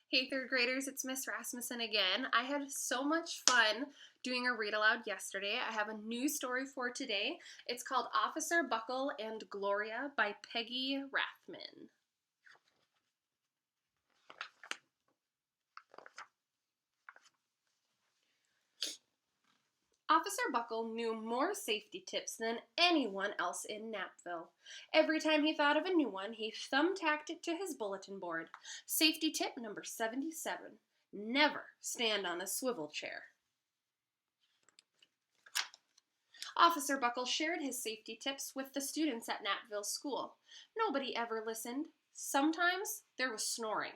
Hey third graders, it's Miss Rasmussen again. I had so much fun doing a read aloud yesterday. I have a new story for today. It's called Officer Buckle and Gloria by Peggy Rathman. Officer Buckle knew more safety tips than anyone else in Knappville. Every time he thought of a new one, he thumbtacked it to his bulletin board. Safety tip number 77, never stand on a swivel chair. Officer Buckle shared his safety tips with the students at Knappville School. Nobody ever listened. Sometimes there was snoring.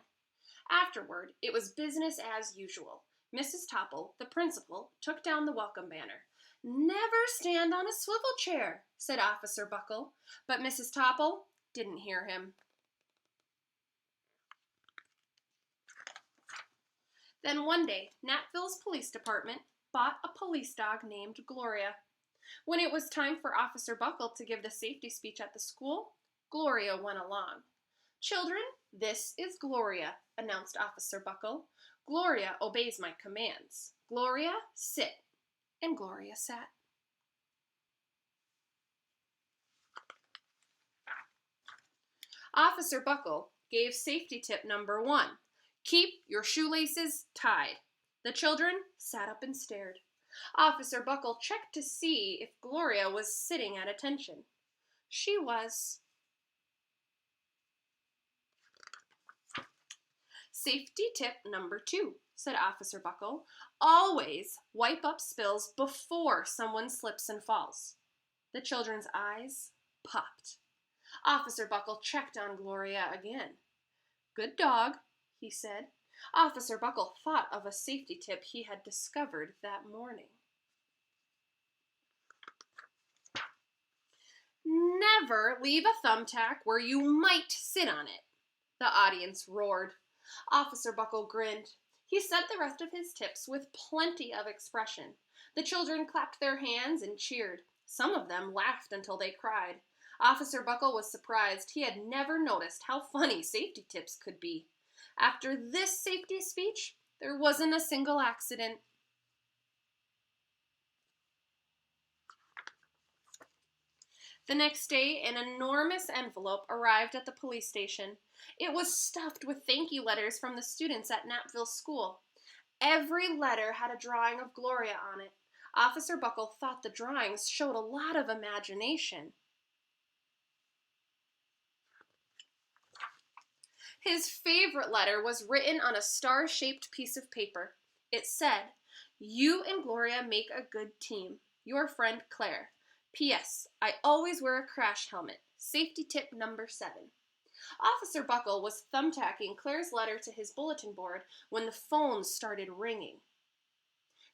Afterward, it was business as usual. Mrs. Topple, the principal, took down the welcome banner. "Never stand on a swivel chair," said Officer Buckle, but Mrs. Topple didn't hear him. Then one day, Knappville's police department bought a police dog named Gloria. When it was time for Officer Buckle to give the safety speech at the school, Gloria went along. "Children, this is Gloria," announced Officer Buckle. "Gloria obeys my commands. Gloria, sit." And Gloria sat. Officer Buckle gave safety tip number 1. Keep your shoelaces tied. The children sat up and stared. Officer Buckle checked to see if Gloria was sitting at attention. She was. Safety tip number 2, said Officer Buckle. Always wipe up spills before someone slips and falls. The children's eyes popped. Officer Buckle checked on Gloria again. "Good dog," he said. Officer Buckle thought of a safety tip he had discovered that morning. "Never leave a thumbtack where you might sit on it," the audience roared. Officer Buckle grinned. He said the rest of his tips with plenty of expression. The children clapped their hands and cheered. Some of them laughed until they cried. Officer Buckle was surprised. He had never noticed how funny safety tips could be. After this safety speech, there wasn't a single accident. The next day, an enormous envelope arrived at the police station. It was stuffed with thank you letters from the students at Knappville School. Every letter had a drawing of Gloria on it. Officer Buckle thought the drawings showed a lot of imagination. His favorite letter was written on a star-shaped piece of paper. It said, "You and Gloria make a good team. Your friend Claire. P.S. I always wear a crash helmet. Safety tip number 7. Officer Buckle was thumbtacking Claire's letter to his bulletin board when the phones started ringing.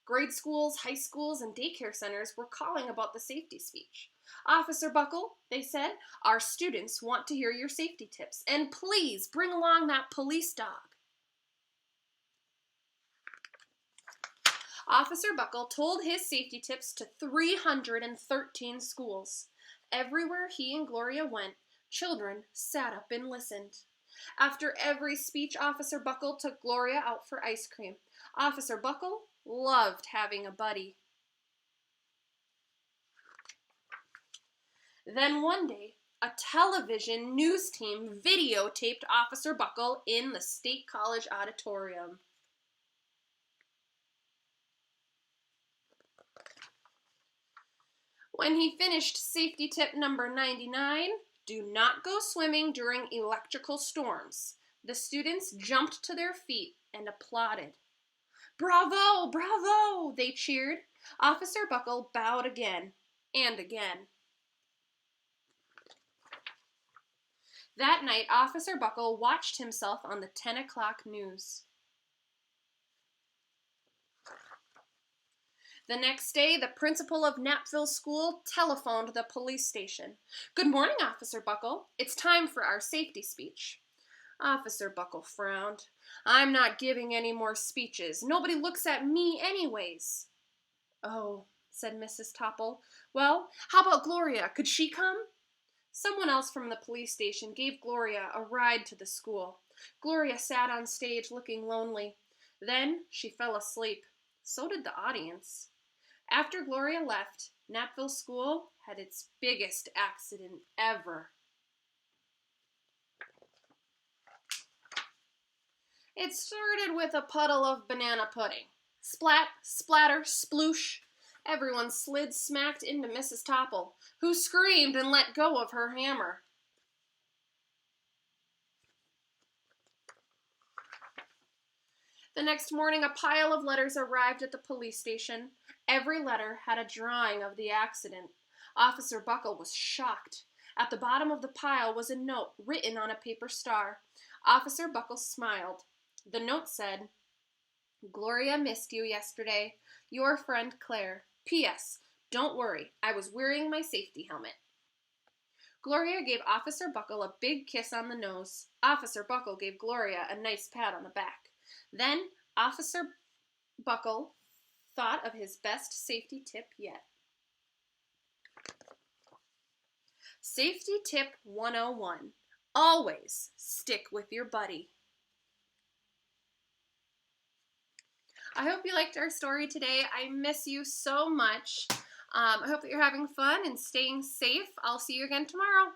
Grade schools, high schools, and daycare centers were calling about the safety speech. "Officer Buckle," they said, "our students want to hear your safety tips, and please bring along that police dog." Officer Buckle told his safety tips to 313 schools. Everywhere he and Gloria went, children sat up and listened. After every speech, Officer Buckle took Gloria out for ice cream. Officer Buckle loved having a buddy. Then one day, a television news team videotaped Officer Buckle in the State College auditorium. When he finished safety tip number 99, do not go swimming during electrical storms, the students jumped to their feet and applauded. "Bravo! Bravo!" they cheered. Officer Buckle bowed again and again. That night, Officer Buckle watched himself on the 10 o'clock news. The next day, the principal of Knappville School telephoned the police station. "Good morning, Officer Buckle. It's time for our safety speech." Officer Buckle frowned. "I'm not giving any more speeches. Nobody looks at me anyways." "Oh," said Mrs. Topple. "Well, how about Gloria? Could she come?" Someone else from the police station gave Gloria a ride to the school. Gloria sat on stage looking lonely. Then she fell asleep. So did the audience. After Gloria left, Napville School had its biggest accident ever. It started with a puddle of banana pudding. Splat, splatter, sploosh. Everyone slid smacked into Mrs. Topple, who screamed and let go of her hammer. The next morning, a pile of letters arrived at the police station. Every letter had a drawing of the accident. Officer Buckle was shocked. At the bottom of the pile was a note written on a paper star. Officer Buckle smiled. The note said, "Gloria missed you yesterday. Your friend Claire. P.S. Don't worry, I was wearing my safety helmet." Gloria gave Officer Buckle a big kiss on the nose. Officer Buckle gave Gloria a nice pat on the back. Then Officer Buckle thought of his best safety tip yet. Safety tip 101. Always stick with your buddy. I hope you liked our story today. I miss you so much. I hope that you're having fun and staying safe. I'll see you again tomorrow.